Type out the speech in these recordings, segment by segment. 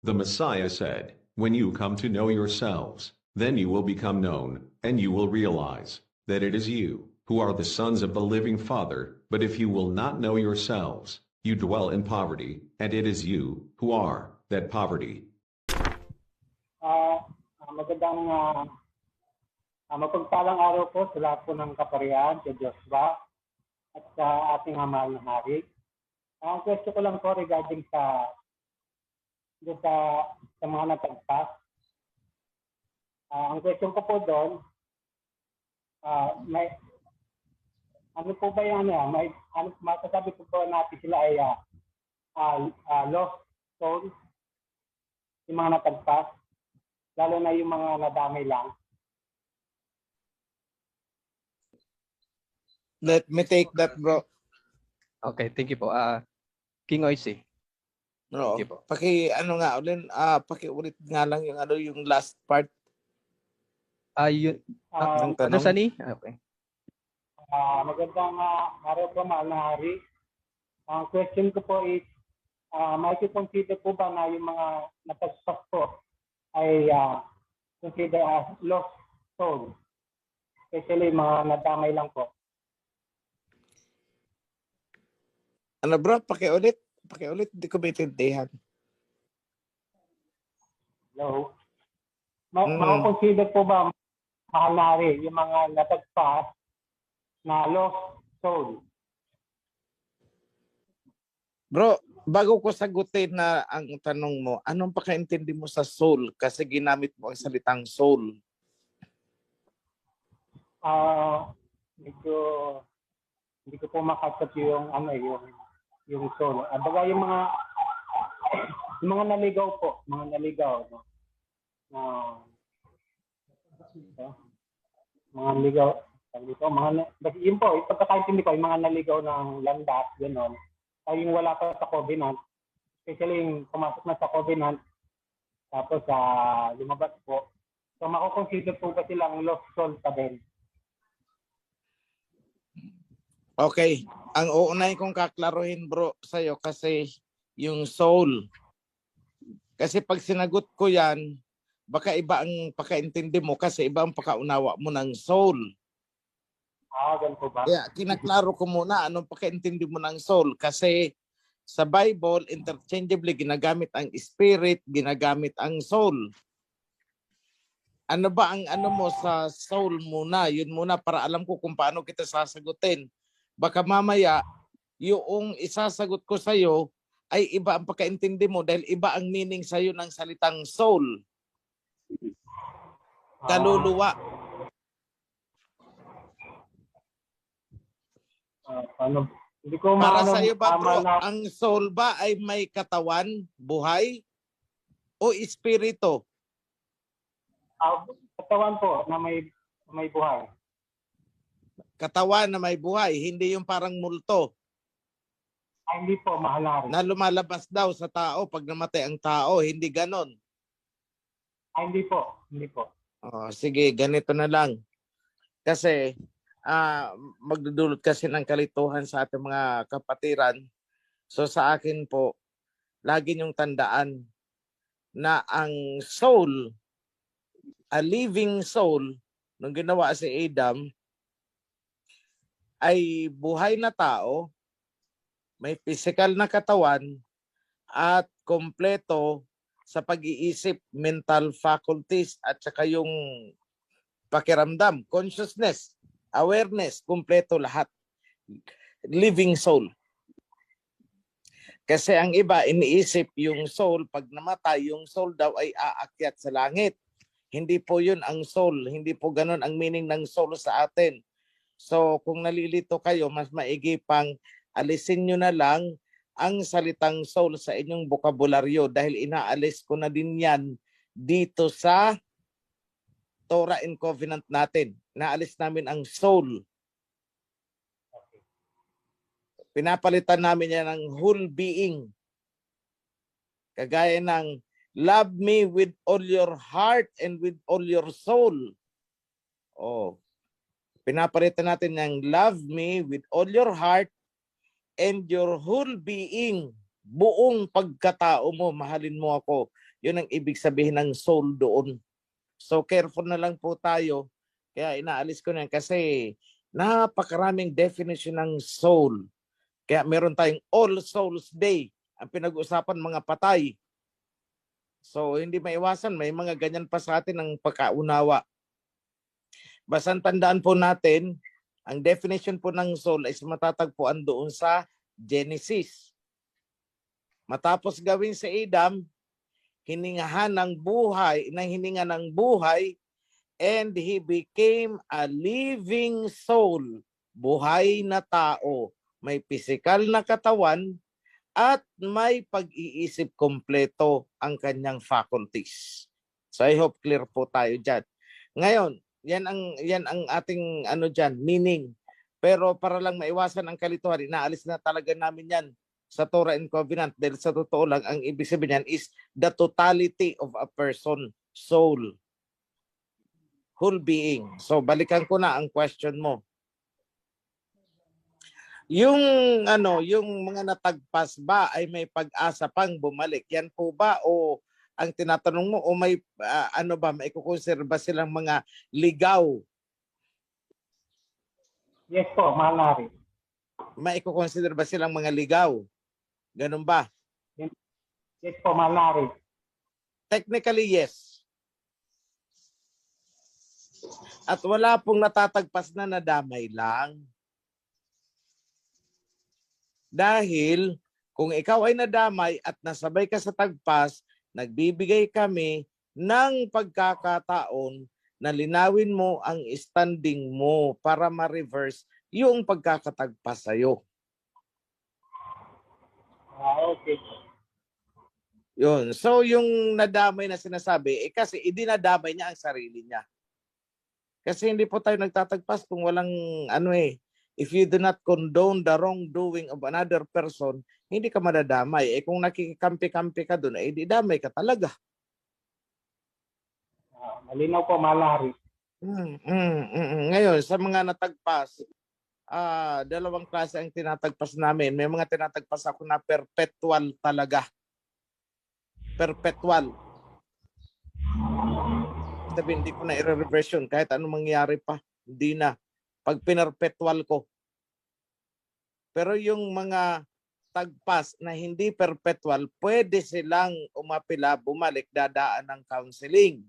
The Messiah said, "When you come to know yourselves, then you will become known, and you will realize that it is you who are the sons of the living Father. But if you will not know yourselves, you dwell in poverty, and it is you who are that poverty." Magandang mapagpalang araw po sa lahat po ng kaparihan, sa Diyos ba, at sa ating mahal na hari. Ang question ko lang po regarding sa mga natagpas. Ang question ko po doon, may ano po ba yan? May ano masasabi po ba natin sila ay lost souls, yung mga natagpas, lalo na yung mga nadamay lang? Let me take that, bro. Okay, thank you po. King Oisy. No, Thank you po. Paki-ulit nga lang yung last part Yun, ng ano tanong. Sani? Okay. Magandang araw po, mahal na hari. Ang question ko po is, may consider po ba na yung mga natagpas po ay consider as lost soul? Especially mga nadamay lang po. Ano bro, pakiulit, hindi ko maintindihan. Hello? Mako-consider po ba, mahal na hari, yung mga natagpas na lost soul? Bro, bago ko sagutin na ang tanong mo, anong pakaintindi mo sa soul? Kasi ginamit mo ang salitang soul. Medyo hindi ko po makasap yung yung soul. Baga yung mga naligaw po, mga naligaw, no? Mga naligaw, yun po, ipagkakaintindi ko, yung mga naligaw ng landas, gano'n, ay yung wala pa sa covenant, especially yung pumasok na sa covenant, tapos lumabas po. So, mako-consider po ba silang lost soul pa din? Okay, ang uunahin kong kaklaruhin bro sa'yo kasi yung soul. Kasi pag sinagot ko yan, baka iba ang pakaintindi mo kasi iba ang pakaunawa mo ng soul. Ganito ba? Kaya kinaklaro ko muna anong pakaintindi mo ng soul kasi sa Bible, interchangeably ginagamit ang spirit, ginagamit ang soul. Ano ba ang ano mo sa soul muna? Yun muna para alam ko kung paano kita sasagutin. Baka mamaya, yung isasagot ko sa'yo ay iba ang pagkaintindi mo dahil iba ang meaning sa'yo ng salitang soul. Kaluluwa. Hindi ko Para sa'yo ba bro, ang soul ba ay may katawan, buhay, o espiritu? Katawan po na may buhay. Katawan na may buhay, hindi yung parang multo. Hindi po, mahal na rin. Na lumalabas daw sa tao pag namatay ang tao, hindi ganon. Hindi po, hindi po. Sige, ganito na lang. Kasi magdudulot kasi ng kalituhan sa ating mga kapatiran. So sa akin po, lagi niyong tandaan na ang soul, a living soul, nung ginawa si Adam, ay buhay na tao, may physical na katawan, at kompleto sa pag-iisip, mental faculties, at saka yung pakiramdam, consciousness, awareness, kompleto lahat. Living soul. Kasi ang iba, iniisip yung soul, pag namatay, yung soul daw ay aakyat sa langit. Hindi po yun ang soul. Hindi po ganun ang meaning ng soul sa atin. So kung nalilito kayo, mas maigi pang alisin nyo na lang ang salitang soul sa inyong bokabularyo dahil inaalis ko na din yan dito sa Torah and Covenant natin. Naalis namin ang soul. Pinapalitan namin yan ng whole being. Kagaya ng love me with all your heart and with all your soul. Pinapalitan natin ng love me with all your heart and your whole being. Buong pagkatao mo, mahalin mo ako. Yun ang ibig sabihin ng soul doon. So careful na lang po tayo. Kaya inaalis ko na yan kasi napakaraming definition ng soul. Kaya meron tayong All Souls Day. Ang pinag-usapan mga patay. So hindi maiwasan, may mga ganyan pa sa atin ang pagkaunawa. Basta tandaan po natin, ang definition po ng soul ay matatagpuan doon sa Genesis. Matapos gawin si Adam, hininga ng buhay, and he became a living soul, buhay na tao, may physical na katawan, at may pag-iisip kompleto ang kanyang faculties. So I hope clear po tayo dyan. Ngayon, yan ang ating meaning. Pero para lang maiwasan ang kalituhan, inaalis na talaga namin yan sa Torah and Covenant dahil sa totoo lang, ang ibig sabihin yan is the totality of a person, soul, whole being. So balikan ko na ang question mo. Yung mga natagpas ba ay may pag-asa pang bumalik? Yan po ba o ang tinatanong mo o may may kukonserba silang mga ligaw? Yes po, mahal na hari. May kukonsider ba silang mga ligaw? Ganun ba? Yes po, mahal na hari. Technically, yes. At wala pong natatagpas na nadamay lang. Dahil kung ikaw ay nadamay at nasabay ka sa tagpas, nagbibigay kami ng pagkakataon na linawin mo ang standing mo para ma-reverse yung pagkakatagpas sa'yo. Okay. Yun. So yung nadamay na sinasabi, kasi idinadamay niya ang sarili niya. Kasi hindi po tayo nagtatagpas kung walang if you do not condone the wrongdoing of another person, hindi ka madadamay. Kung nakikikampi-kampi ka doon, didamay ka talaga. Malinaw po, mahal na hari. Ngayon, sa mga natagpas, dalawang klase ang tinatagpas namin. May mga tinatagpas ako na perpetual talaga. Perpetual. Sabi, hindi ko na i-reverse yun. Kahit anong mangyari pa, hindi na. Pag pinerpetual ko. Pero yung mga tagpas na hindi perpetual, pwede silang umapila, bumalik, dadaan ng counseling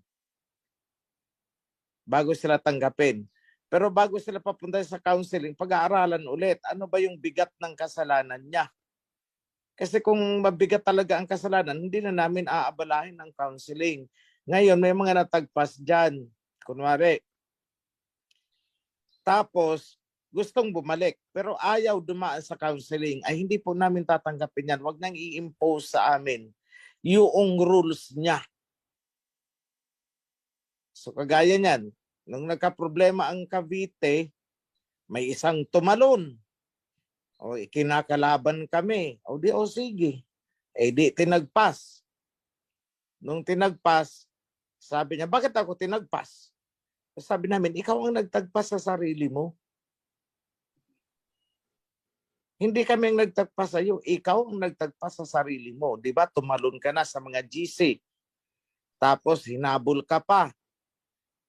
bago sila tanggapin. Pero bago sila papunta sa counseling, pag-aaralan ulit, ano ba yung bigat ng kasalanan niya? Kasi kung mabigat talaga ang kasalanan, hindi na namin aabalahin ng counseling. Ngayon, may mga natagpas dyan. Kunwari, tapos gustong bumalik, pero ayaw dumaan sa counseling, ay hindi po namin tatanggapin yan. Huwag nang i-impose sa amin yung rules niya. So kagaya niyan, nung nagka-problema ang Cavite, may isang tumalon. O kinakalaban kami. O sige. Di tinagpas. Nung tinagpas, sabi niya, bakit ako tinagpas? Sabi namin, ikaw ang nagtagpas sa sarili mo. Hindi kami ang nagtagpas sa iyo. Ikaw ang nagtagpas sa sarili mo. Diba? Tumalon ka na sa mga GC. Tapos hinabol ka pa.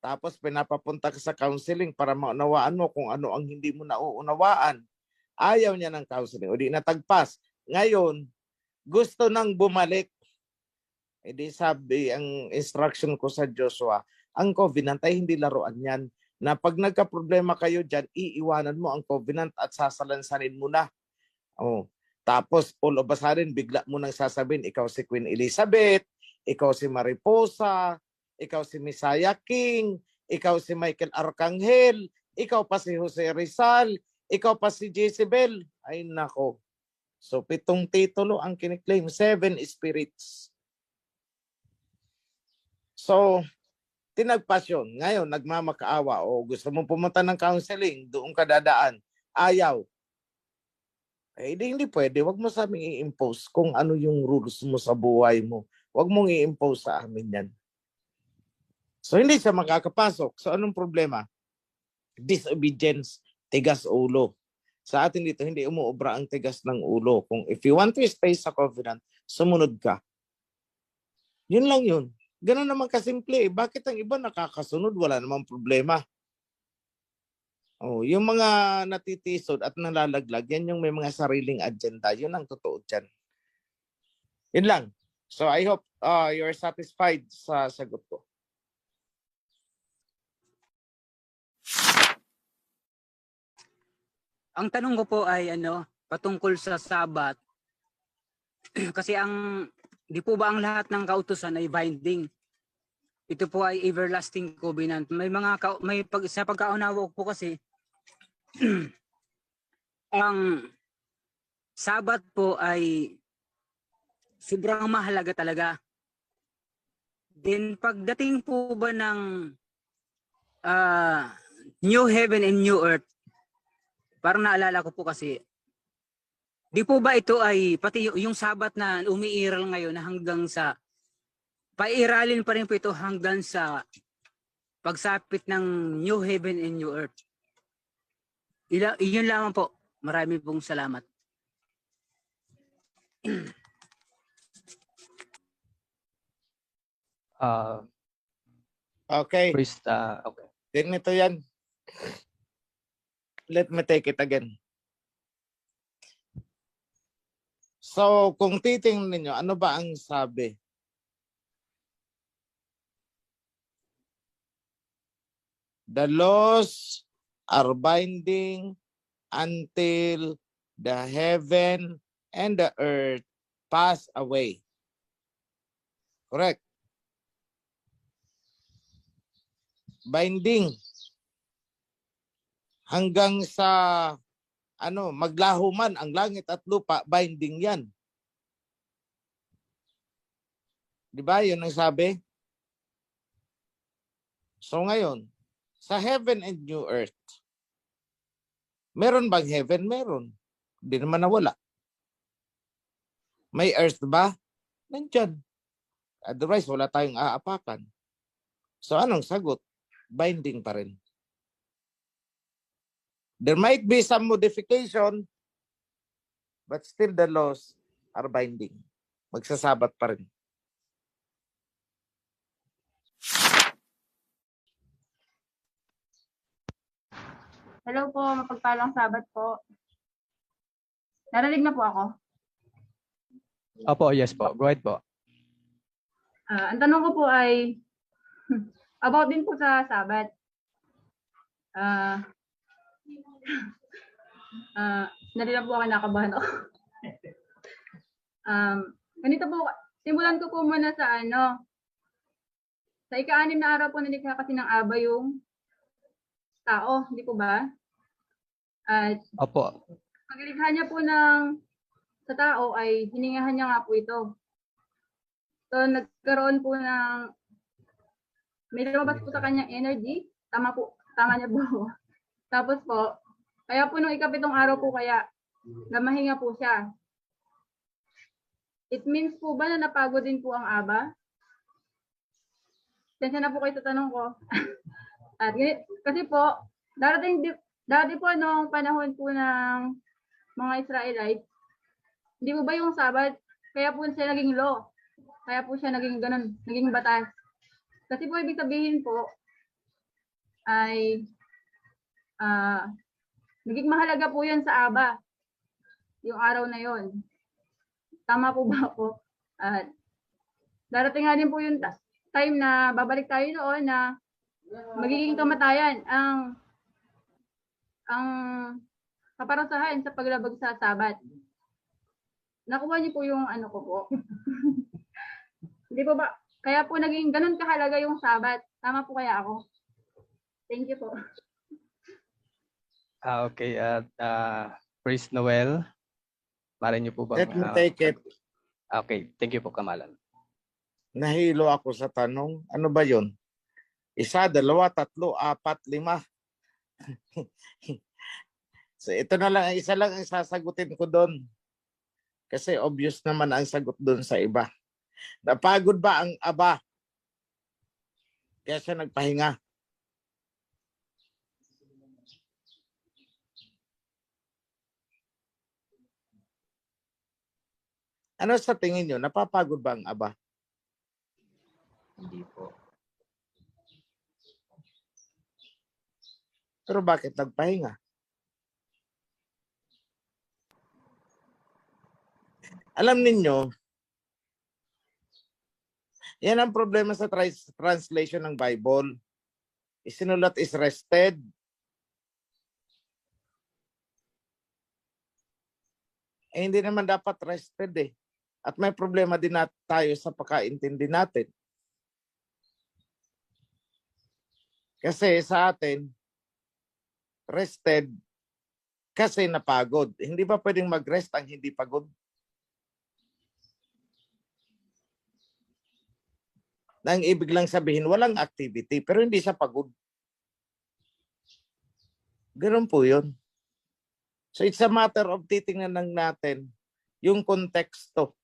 Tapos pinapapunta ka sa counseling para maunawaan mo kung ano ang hindi mo nauunawaan. Ayaw niya ng counseling. O di natagpas. Ngayon, gusto nang bumalik. Di sabi ang instruction ko sa Joshua, ang covenant ay hindi laruan yan. Na pag nagka-problema kayo dyan, iiwanan mo ang covenant at sasalansanin mo na. Tapos all of a sudden, bigla mo nang sasabihin, ikaw si Queen Elizabeth, ikaw si Mariposa, ikaw si Messiah King, ikaw si Michael Arcangel, ikaw pa si Jose Rizal, ikaw pa si Jezebel. Ay nako. So 7 titulo ang kiniklaim, 7 spirits. So, tinagpas yun. Ngayon, nagmamakaawa o gusto mo pumunta ng counseling, doon ka dadaan. Ayaw. Hindi pwede. Huwag mo sa amin i-impose kung ano yung rules mo sa buhay mo. Huwag mong i-impose sa amin yan. So, hindi siya makakapasok. So, anong problema? Disobedience, tigas ulo. Sa atin dito, hindi umuobra ang tigas ng ulo. Kung if you want to stay sa covenant, sumunod ka. Yun lang yun. Ganun naman kasimple. Bakit ang iba nakakasunod? Wala namang problema. Oh, yung mga natitisod at nalalaglag, yan yung may mga sariling agenda. Yun ang totoo dyan. Yun lang. So I hope you're satisfied sa sagot ko. Ang tanong ko po ay patungkol sa Sabat. Kasi di po ba ang lahat ng kautusan ay binding? Ito po ay everlasting covenant. Sa pagkaunawa ko po kasi ang Sabat po ay sobrang mahalaga talaga. Then pagdating po ba ng new heaven and new earth, parang naalala ko po kasi, di po ba ito ay pati yung Sabat na umiiral ngayon na hanggang sa pairalin pa rin po ito hanggang sa pagsapit ng new heaven and new earth. Iyon lamang po. Marami pong salamat. Okay. Priest, okay. Ganito yan. Let me take it again. So, kung titingnan ninyo, ano ba ang sabi? The laws are binding until the heaven and the earth pass away. Correct. Binding. Hanggang sa maglaho man ang langit at lupa, binding yan. Di ba? Yun ang sabi. So ngayon, sa heaven and new earth, meron bang heaven? Meron. Hindi naman nawala. May earth ba? Nandyan. Otherwise, wala tayong aapakan. So anong sagot? Binding pa rin. There might be some modification, but still the laws are binding. Magsasabat pa rin. Hello po, mapagpalang Sabat po. Narinig na po ako. Opo, yes po. Go ahead po. Ang tanong ko po ay about din po sa Sabat. Nalila po ako, nakabahan ako. Ganito po, simulan ko po muna sa sa ika-6 na araw po nalikha kasi ng Aba yung tao, hindi po ba? At Opo. paglikha niya po sa tao ay hiningahan niya nga po ito. So nagkaroon po may lumabas po sa kanyang energy. Tama po, tama niya po. Tapos po, kaya po nung ika-7 araw po kaya namahinga po siya. It means po ba na napagod din po ang Aba? Tensya na po kayo sa tanong ko. At kasi po, dati po nung panahon po ng mga Israelites, hindi po ba yung Sabat, kaya po siya naging law. Kaya po siya naging ganun, naging batas. Kasi po ibig sabihin po, ay naging mahalaga po yun sa Aba, yung araw na yon. Tama po ba po? At darating nga din po yung time na babalik tayo noon na magiging kamatayan ang kaparusahan sa paglabag sa Sabat. Nakuha niyo po yung ko po. Hindi po ba? Kaya po naging ganun kahalaga yung Sabat. Tama po kaya ako? Thank you po. Okay. Priest Noel, mara niyo po ba? Let me take it. Okay. Thank you po, Kamalan. Nahilo ako sa tanong. Ano ba yun? 1, 2, 3, 4, 5. So ito na lang, isa lang ang sasagutin ko doon. Kasi obvious naman ang sagot doon sa iba. Napagod ba ang Aba? Kaya siya nagpahinga. Ano sa tingin nyo? Napapagod ba ang Aba? Hindi po. Pero bakit nagpahinga? Alam ninyo, yan ang problema sa translation ng Bible. Isinulat is rested. Hindi naman dapat rested eh. At may problema din tayo sa pagkaintindi natin. Kasi sa atin, rested kasi napagod. Hindi ba pwedeng mag-rest ang hindi pagod? Nang ibig lang sabihin, walang activity, pero hindi siya pagod. Ganun po yun. So it's a matter of titingnan lang natin yung konteksto.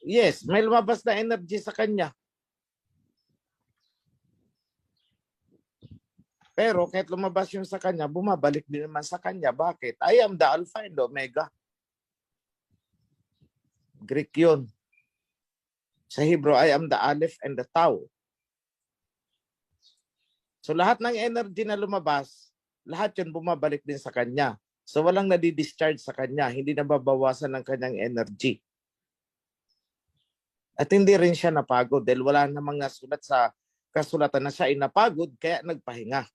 Yes, may lumabas na energy sa kanya. Pero kahit lumabas yung sa kanya, bumabalik din naman sa kanya. Bakit? I am the Alpha and the Omega. Greek yun. Sa Hebrew, I am the Aleph and the Tau. So lahat ng energy na lumabas, lahat yun bumabalik din sa kanya. So walang nadi-discharge sa kanya, hindi nababawasan ng kanyang energy. At hindi rin siya napagod dahil wala namang nasulat sa kasulatan na siya ay napagod kaya nagpahinga.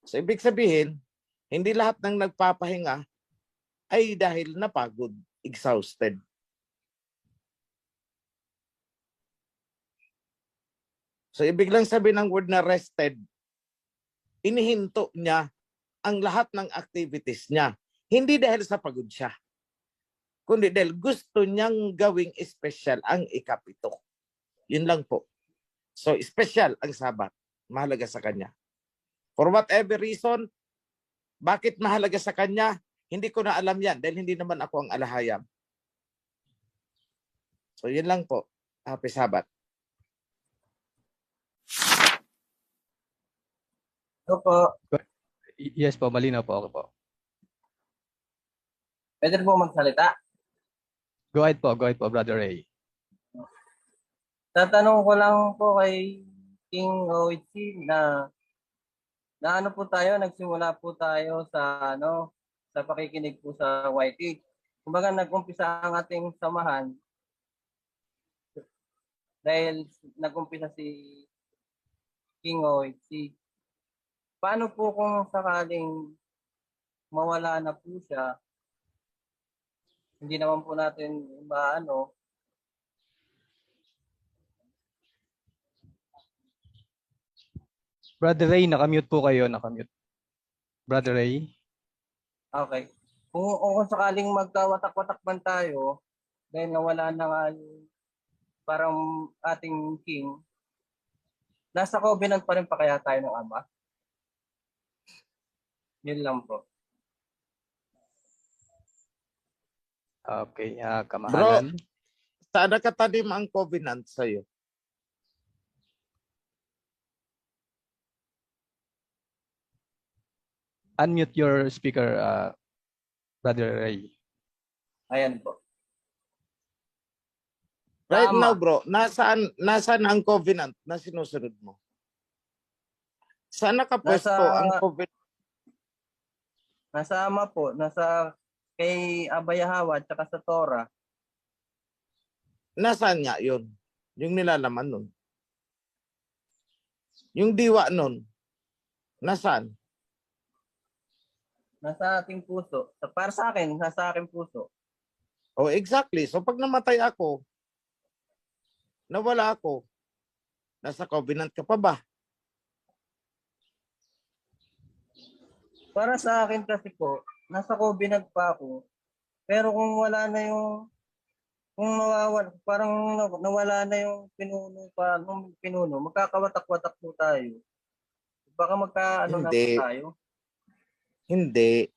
So ibig sabihin, hindi lahat ng nagpapahinga ay dahil napagod, exhausted. So ibig lang sabihin ng word na rested, inihinto niya ang lahat ng activities niya. Hindi dahil sa pagod siya, kundi dahil gusto niyang gawing espesyal ang ikapito. Yun lang po. So espesyal ang Sabat. Mahalaga sa kanya. For whatever reason, bakit mahalaga sa kanya, hindi ko na alam yan dahil hindi naman ako ang alahayam. So yun lang po. Happy Sabat. Ito po. Yes po, malinaw po ako po. Pwede po magsalita. Go ahead po, Brother Ray. Tatanong ko lang po kay King Oichi na ano po tayo, nagsimula po tayo sa sa pakikinig po sa YT. Kumbaga nag-umpisa ang ating samahan dahil nag-umpisa si King Oichi. Paano po kung sakaling mawala na po siya? Hindi naman po natin maano. Brother Ray, nakamute po kayo, nakamute. Brother Ray. Okay. Kung sakaling magkawatak-watak man tayo, dahil nawala na nga yung parang ating king, nasa covenant pa rin pa kaya tayo ng Ama? Yun lang po. Okay, kamahalan. Saan nakatanim ang covenant sa'yo? Unmute your speaker, Brother Ray. Ayan po. Right Tama. now, bro, nasaan ang covenant na sinusunod mo? Saan nakapwesto ang covenant? Nasa Ama po, nasa kay Abayahawa at saka sa Torah. Nasaan nga yun? Yung nilalaman nun. Yung diwa nun, nasaan? Nasa ating puso. Para sa akin, nasa aking puso. Oh, exactly. So pag namatay ako, nawala ako, nasa covenant ka pa ba? Para sa akin kasi po, nasa covenant pa ako. Pero kung wala na yung kung nawawala, parang nawala na yung pinuno, magkakawatak-watak po tayo. Baka magkaano na po tayo. Hindi.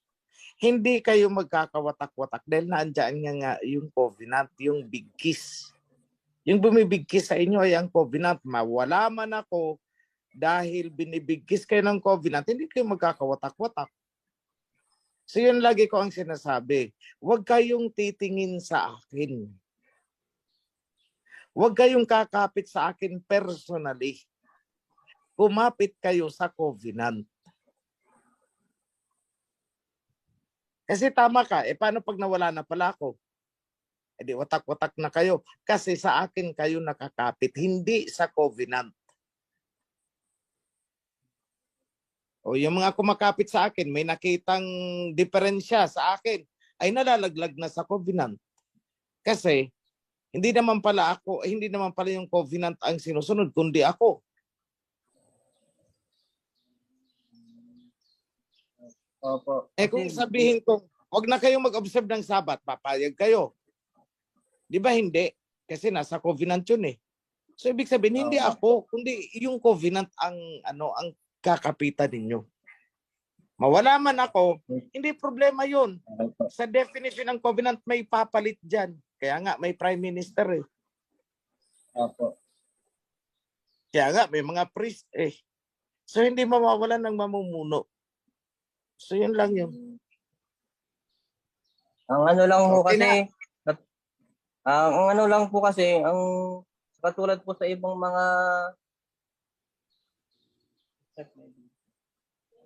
Hindi kayo magkakawatak-watak dahil naandyan nga yung covenant, yung big kiss. Yung bumibig kiss sa inyo ay ang covenant. Mawala man ako dahil binibig kiss kayo ng covenant, hindi kayo magkakawatak-watak. So yun lagi ko ang sinasabi. Huwag kayong titingin sa akin. Huwag kayong kakapit sa akin personally. Kumapit kayo sa covenant. Kasi tama ka, paano pag nawala na pala ako? Di watak-watak na kayo. Kasi sa akin kayo nakakapit, hindi sa covenant. O yung mga kumakapit sa akin, may nakitang diferensya sa akin, ay nalalaglag na sa covenant. Kasi hindi naman pala yung covenant ang sinusunod, kundi ako. Opo. Kung Kasi, sabihin ko, wag na kayong mag-observe ng Sabat, papayag kayo. Di ba hindi? Kasi nasa covenant yun eh. So ibig sabihin, hindi ako, kundi yung covenant ang kakapitan ninyo. Mawala man ako, hindi problema yun. Sa definition ng covenant, may papalit dyan. Kaya nga, may prime minister eh. opo. Kaya nga, may mga priest eh. So hindi mawawalan ng mamumuno. So yun lang yun. Ang ano lang po Okay kasi, ang ano lang po kasi, ang katulad po sa ibang mga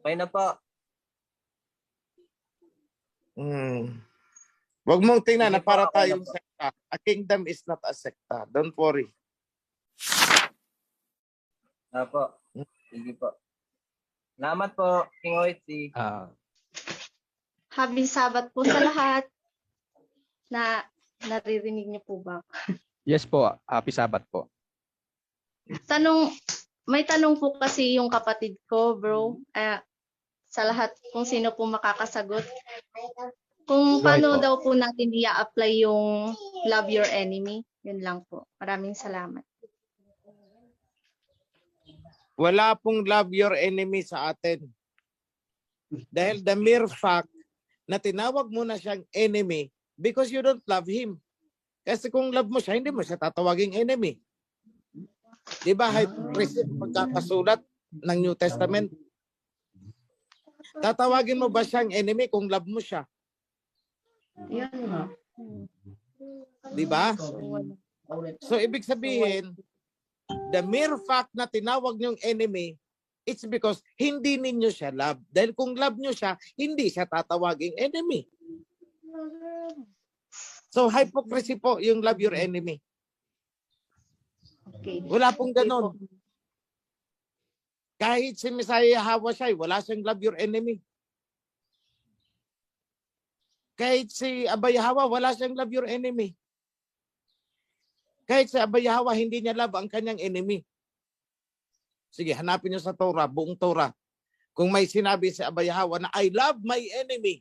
okay na po. Wag mong tingnan na Sige po, para okay na tayong po. sekta. A kingdom is not a sekta. Don't worry. Opo. Sige po. Salamat po, King Oitzi. Happy Sabat po sa lahat. Na naririnig niyo po ba? Yes po, happy Sabat po. May tanong po kasi yung kapatid ko, bro. Sa lahat kung sino po makakasagot. Kung paano daw po natin i-apply yung love your enemy. Yun lang po. Maraming salamat. Wala pong love your enemy sa atin. Dahil the mere fact na tinawag mo na siyang enemy because you don't love him. Kasi kung love mo siya, hindi mo siya tatawaging enemy. Di ba? Hypocrisy pagkakasulat ng New Testament. Tatawagin mo ba siyang enemy kung love mo siya? Yan nga. Di ba? So ibig sabihin, the mere fact na tinawag niyong enemy, it's because hindi ninyo siya love. Dahil kung love niyo siya, hindi siya tatawaging enemy. So hypocrisy po yung love your enemy. Okay. Wala pong ganon. Kahit si Messiah Hawashai, wala siyang love your enemy. Kahit si Abay Hawa, wala siyang love your enemy. Kahit si Abay Hawa, hindi niya love ang kanyang enemy. Sige, hanapin niyo sa Torah, buong Torah. Kung may sinabi si Abay Hawa na I love my enemy.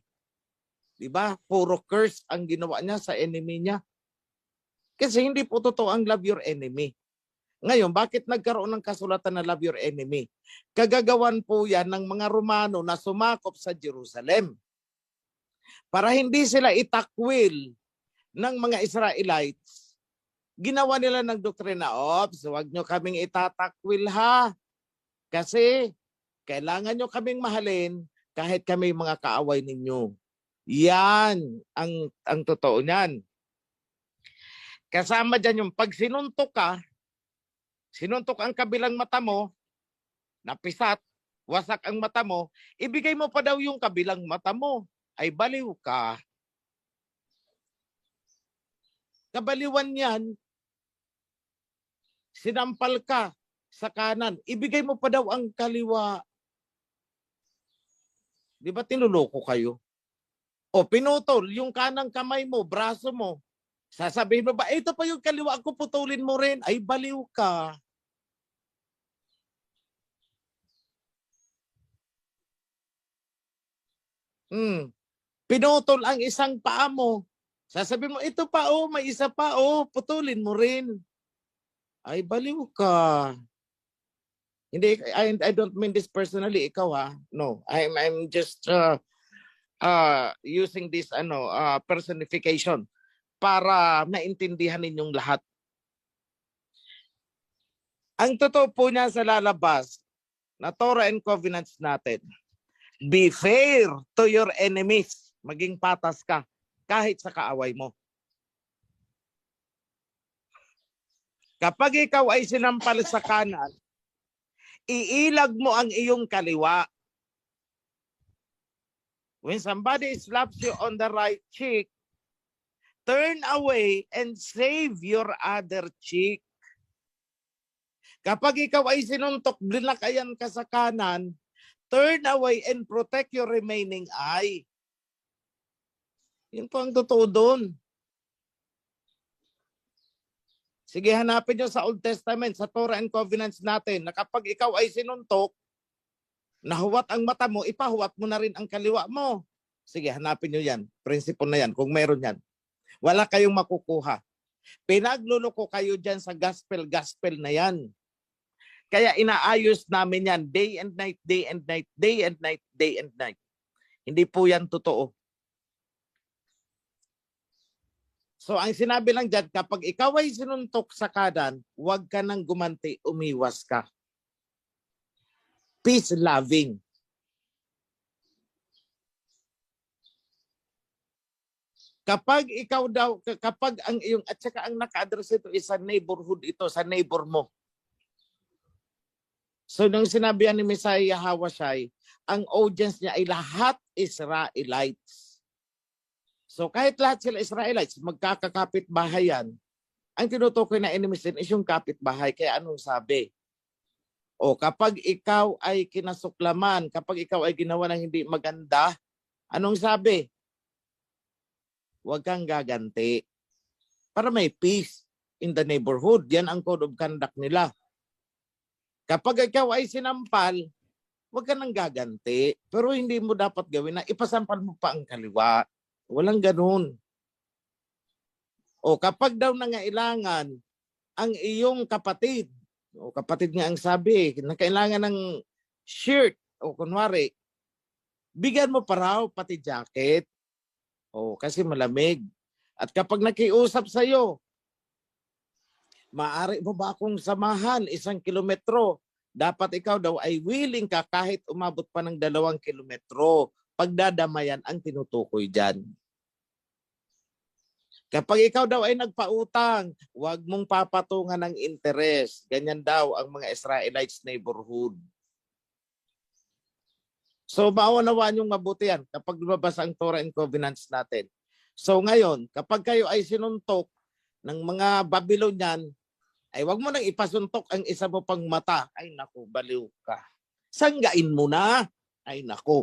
Diba? Puro curse ang ginawa niya sa enemy niya. Kasi hindi po totoo ang love your enemy. Ngayon, bakit nagkaroon ng kasulatan na love your enemy? Kagagawan po yan ng mga Romano na sumakop sa Jerusalem. Para hindi sila itakwil ng mga Israelites, ginawa nila ng doktrina, ops, huwag nyo kaming itatakwil ha. Kasi kailangan nyo kaming mahalin kahit kami mga kaaway ninyo. Yan ang totoo niyan. Kasama dyan yung pag sinuntok ang kabilang mata mo, napisat, wasak ang mata mo, ibigay mo pa daw yung kabilang mata mo. Ay baliw ka. Kabaliwan yan, sinampal ka sa kanan, ibigay mo pa daw ang kaliwa. Di ba tinuloko kayo? O pinutol yung kanang kamay mo, braso mo. Sasabihin mo ba, ito pa yung kaliwa ko, putulin mo rin. Ay baliw ka. Pinutol ang isang paa mo. Sasabihin mo, ito pa may isa pa putulin mo rin. Ay baliw ka. Hindi, I don't mean this personally, ikaw ha. No, I'm just using this personification para maintindihan ninyong lahat. Ang totoo po niya sa lalabas na Torah and Covenants natin, be fair to your enemies. Maging patas ka kahit sa kaaway mo. Kapag ikaw ay sinampal sa kanan, iilag mo ang iyong kaliwa. When somebody slaps you on the right cheek, turn away and save your other cheek. Kapag ikaw ay sinuntok, binakayan ka sa kanan, turn away and protect your remaining eye. Yun po ang totoo doon. Sige, hanapin nyo sa Old Testament, sa Torah and Covenants natin, na kapag ikaw ay sinuntok, nahuwat ang mata mo, ipahuwat mo na rin ang kaliwa mo. Sige, hanapin nyo yan. Prinsipyo na yan, kung meron yan. Wala kayong makukuha. Pinagluloko kayo dyan sa gospel na yan. Kaya inaayos namin yan, day and night, day and night, day and night, day and night. Hindi po yan totoo. So ang sinabi lang dyan, kapag ikaw ay sinuntok sa kanan, huwag ka nang gumanti, umiwas ka. Peace loving. Kapag ikaw daw, kapag ang iyong, at saka ang naka-address ito is sa neighborhood ito, sa neighbor mo. So nung sinabi ni Messiah Hawashai, ang audience niya ay lahat Israelites. So kahit lahat sila Israelites, magkakakapit bahay yan, ang tinutukoy na enemies din is yung kapitbahay. Kaya anong sabi? O kapag ikaw ay kinasuklaman, kapag ikaw ay ginawa ng hindi maganda, anong sabi? Huwag kang gaganti. Para may peace in the neighborhood. Yan ang code of conduct nila. Kapag ikaw ay sinampal, huwag ka nang gaganti. Pero hindi mo dapat gawin na ipasampal mo pa ang kaliwa. Walang ganun. O kapag daw nangailangan ang iyong kapatid, o kapatid nga ang sabi, na kailangan ng shirt, o kunwari, bigyan mo pa raw pati jacket, o kasi malamig. At kapag nakiusap sa'yo, maaari mo ba akong samahan 1 kilometro? Dapat ikaw daw ay willing ka kahit umabot pa ng 2 kilometro. Pagdadamayan ang tinutukoy dyan. Kapag ikaw daw ay nagpautang, huwag mong papatungan ng interest. Ganyan daw ang mga Israelites neighborhood. So maunawaan yung mabuti yan kapag lumabas ang Torah and Covenants natin. So ngayon, kapag kayo ay sinuntok ng mga Babylonian, ay wag mo nang ipasuntok ang isa mo pang mata. Ay naku, baliw ka. Sanggain mo na. Ay naku.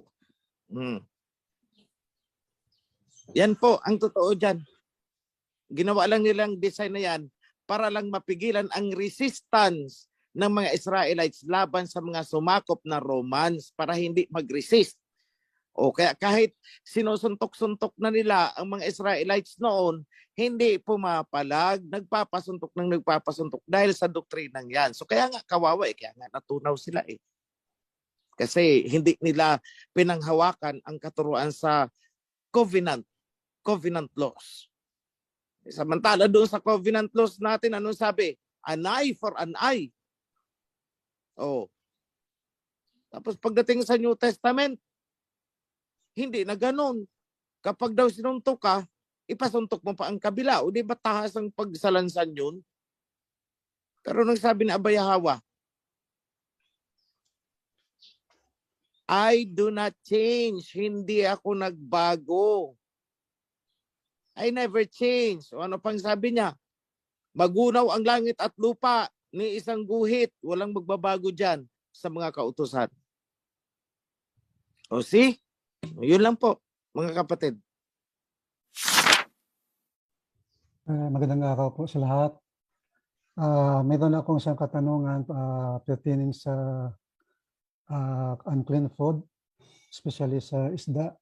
Yan po ang totoo dyan. Ginawa lang nilang design na yan para lang mapigilan ang resistance ng mga Israelites laban sa mga sumakop na Romans para hindi mag-resist. O kaya kahit sinusuntok-suntok na nila ang mga Israelites noon, hindi pumapalag, nagpapasuntok dahil sa doktrinang yan. So kaya nga kawawa kaya nga natunaw sila Kasi hindi nila pinanghawakan ang katuruan sa covenant laws. Samantala doon sa covenant laws natin, anong sabi? An eye for an eye. Oh. Tapos pagdating sa New Testament, hindi na ganun. Kapag daw sinuntok ka, ipasuntok mo pa ang kabila. O di ba tahas ang pagsalansan yun? Pero nang sabi ni Abay Hawa, I do not change. Hindi ako nagbago. I never change. O ano pang sabi niya? Magunaw ang langit at lupa ni isang guhit. Walang magbabago dyan sa mga kautusan. O see? Yun lang po, mga kapatid. Magandang araw po sa lahat. Mayroon akong isang katanungan pertaining sa unclean food, especially sa isda.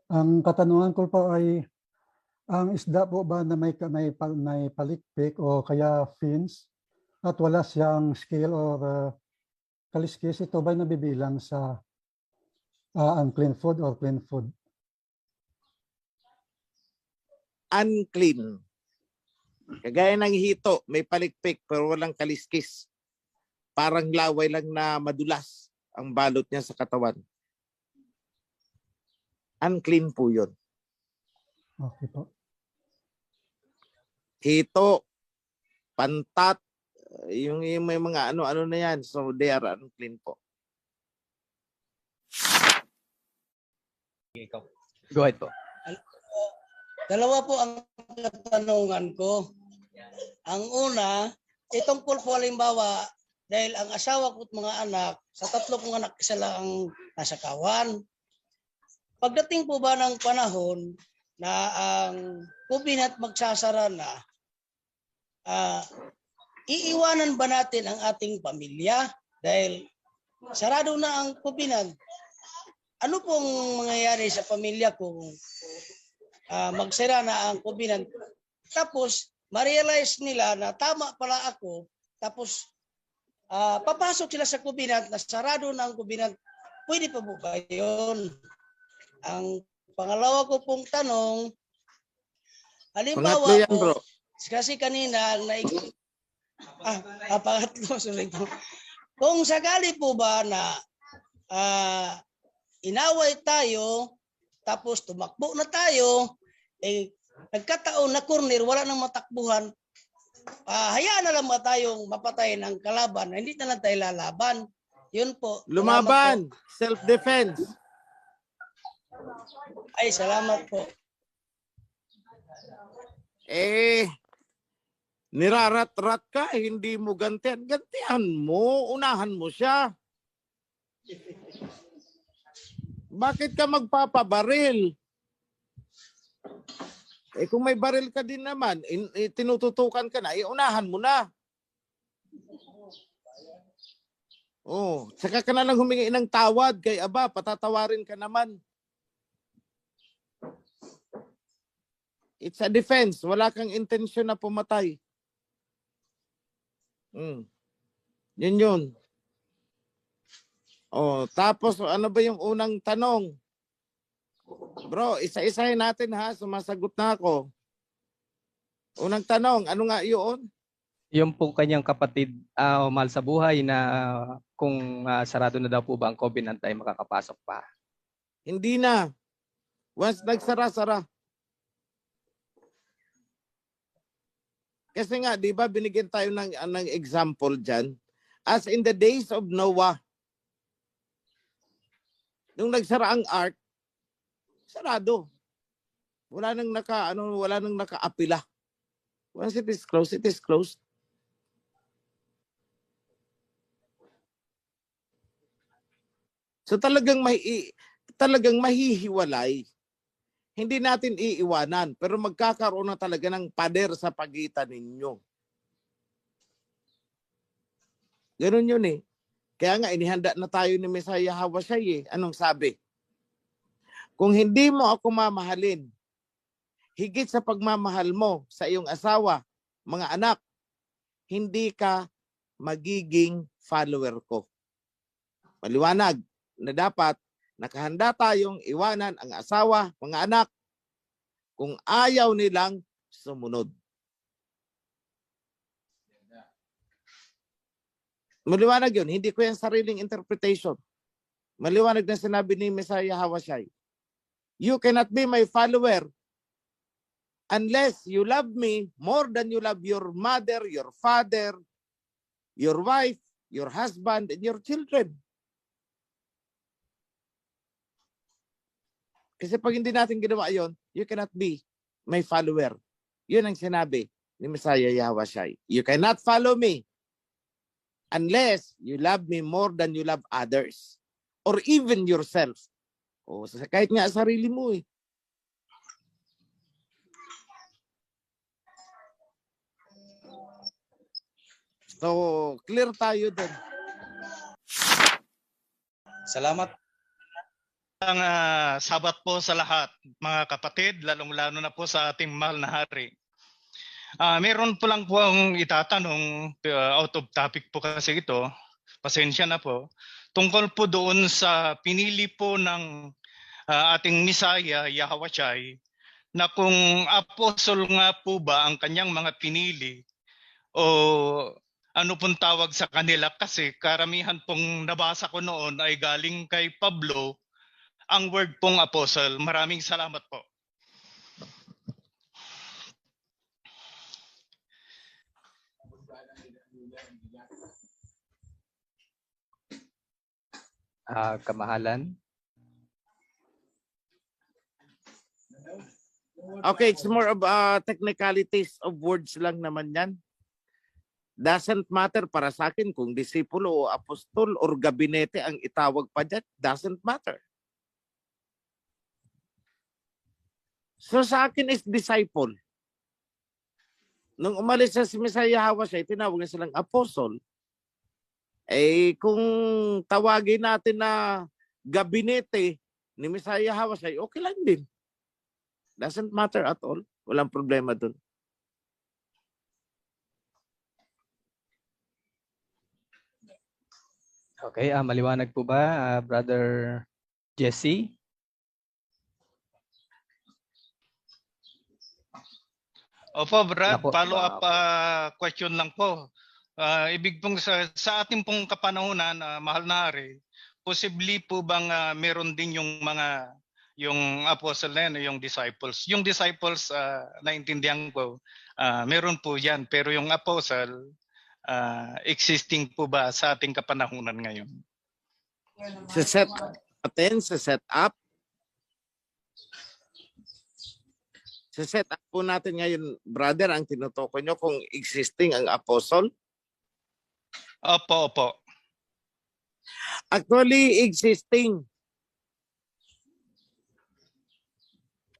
Ang katanungan ko po ay, ang isda po ba na may palikpik o kaya fins at wala siyang scale or kaliskis, ito ba nabibilang sa unclean food or clean food? Unclean. Kagaya ng hito, may palikpik pero walang kaliskis. Parang laway lang na madulas ang balot niya sa katawan. Unclean po yun. Okay po. Hito, pantat, yung may mga ano na yan. So they are unclean po. Go ahead po. Dalawa po ang katanungan ko. Ang una, itungkol po halimbawa, dahil ang asawa ko at mga anak, sa 3 kong anak, isa lang ang nasa kawan. Pagdating po ba ng panahon na ang covenant magsasara na, iiwanan ba natin ang ating pamilya? Dahil sarado na ang covenant. Ano pong mangyayari sa pamilya kung magsara na ang covenant? Tapos, ma-realize nila na tama pala ako, tapos papasok sila sa covenant na sarado na ang covenant. Pwede pa po ba yun? Ang pangalawa ko pong tanong, halimbawa Pangatlo yan, po, bro. kasi kanina, pangatlo, sorry po. Kung sakali po ba na inaway tayo, tapos tumakbo na tayo, nagkataon na corner, wala nang matakbuhan, hayaan na lang ba tayong mapatay ng kalaban, hindi na lang tayo lalaban. Yun po. Lumaban, self-defense. Ay, salamat po. Nirarat-rat ka, hindi mo gantihan. Gantihan mo, unahan mo siya. Bakit ka magpapabaril? Kung may baril ka din naman, tinututukan ka na, unahan mo na. Saka ka na lang humingi ng tawad kay aba, patatawarin ka naman. It's a defense. Wala kang intensyon na pumatay. Yun. Tapos ano ba yung unang tanong? Bro, isa-isahin natin ha. Sumasagot na ako. Unang tanong, ano nga yun? Yung po kanyang kapatid mahal sa buhay na kung sarado na daw po ba ang covenant ay makakapasok pa? Hindi na. Once nagsara-sara. Kasi nga, di ba, binigyan tayo ng example dyan. As in the days of Noah, nung nagsara ang ark, sarado. Wala nang naka-apila. Once it is closed, it is closed. So talagang mahihiwalay. Hindi natin iiwanan, pero magkakaroon na talaga ng pader sa pagitan ninyo. Ganun yun eh. Kaya nga, inihanda na tayo ni Messiah Hawashai eh. Anong sabi? Kung hindi mo ako mamahalin, higit sa pagmamahal mo sa iyong asawa, mga anak, hindi ka magiging follower ko. Maliwanag na dapat nakahanda tayong iwanan ang asawa, mga anak, kung ayaw nilang sumunod. Maliwanag yun. Hindi ko yung sariling interpretation. Maliwanag na sinabi ni Messiah Hawashai. You cannot be my follower unless you love me more than you love your mother, your father, your wife, your husband, and your children. Kasi pag hindi natin ginawa yon, you cannot be my follower. Yun ang sinabi ni Messiah Hawashai. You cannot follow me unless you love me more than you love others. Or even yourself. Kahit nga sarili mo eh. So, clear tayo dun. Salamat. Ang sabat po sa lahat, mga kapatid, lalong-lalo na po sa ating mahal na hari. Meron po lang po ang itatanong, out of topic po kasi ito, pasensya na po, tungkol po doon sa pinili po ng ating Messiah, Yahweh, na kung apostle nga po ba ang kanyang mga pinili o ano pong tawag sa kanila, kasi karamihan pong nabasa ko noon ay galing kay Pablo, ang word pong apostle. Maraming salamat po. Kamahalan. Okay, it's more of technicalities of words lang naman yan. Doesn't matter para sa akin kung disipulo o apostol or gabinete ang itawag pa dyan. Doesn't matter. So sa akin is disciple. Nung umalis sa si Messiah Hawasay, tinawag na silang apostle. Eh kung tawagin natin na gabinete ni Messiah Hawasay, okay lang din. Doesn't matter at all. Walang problema dun. Okay, maliwanag po ba, Brother Jesse? Opo, Brad, Nako, follow-up question lang po. Ibig pong sa ating pong kapanahunan, mahal na hari, possibly po bang meron din yung apostle na yan, yung disciples? Yung disciples, naintindihan ko, meron po yan. Pero yung apostle, existing po ba sa ating kapanahunan ngayon? Sa set up. Sa set up po natin ngayon, brother, ang tinutukoy nyo kung existing ang apostle. Opo, opo. Actually, existing.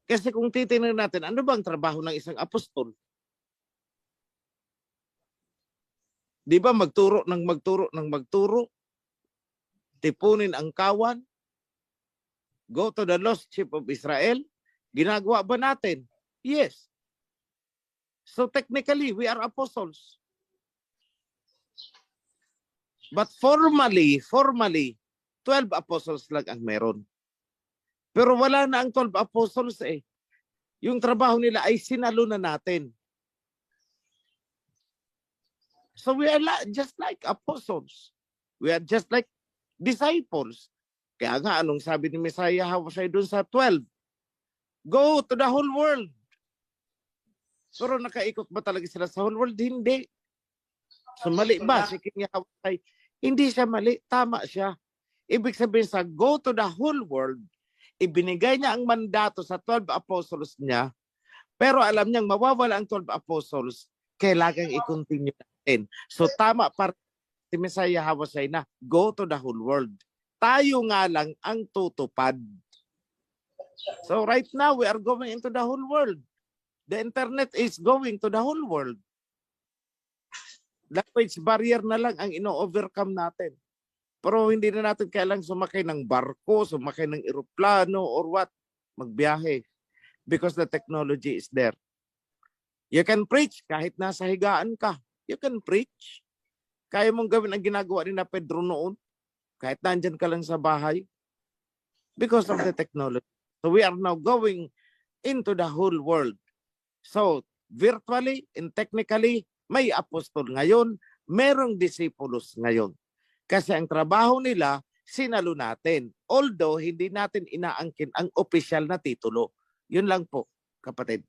Kasi kung titingnan natin, ano bang trabaho ng isang apostol? Di ba magturo ng magturo, tipunin ang kawan, go to the lost sheep of Israel, ginagawa ba natin? Yes. So technically, we are apostles. But formally, 12 apostles lang ang meron. Pero wala na ang 12 apostles eh. Yung trabaho nila ay sinalo na natin. So we are just like apostles. We are just like disciples. Kaya nga, anong sabi ni Messiah Hawasay doon sa 12? Go to the whole world. Pero nakaikot ba talaga sila sa whole world? Hindi. So mali ba si King Hawasay? Hindi siya mali. Tama siya. Ibig sabihin sa go to the whole world, ibinigay niya ang mandato sa 12 apostles niya, pero alam niyang mawawala ang 12 apostles, kailangan i-continue natin. So tama para si Messiah Hawasay na go to the whole world. Tayo nga lang ang tutupad. So right now, we are going into the whole world. The internet is going to the whole world. Language barrier na lang ang ino-overcome natin. Pero hindi na natin kailangang sumakay ng barko, sumakay ng eroplano, or what, magbiyahe. Because the technology is there. You can preach kahit nasa higaan ka. You can preach. Kaya mong gawin ang ginagawa ni na Pedro noon, kahit nandyan ka lang sa bahay. Because of the technology. So we are now going into the whole world. So virtually and technically, may apostol ngayon, merong disipulos ngayon. Kasi ang trabaho nila, sinalo natin. Although, hindi natin inaangkin ang opisyal na titulo. Yun lang po, kapatid.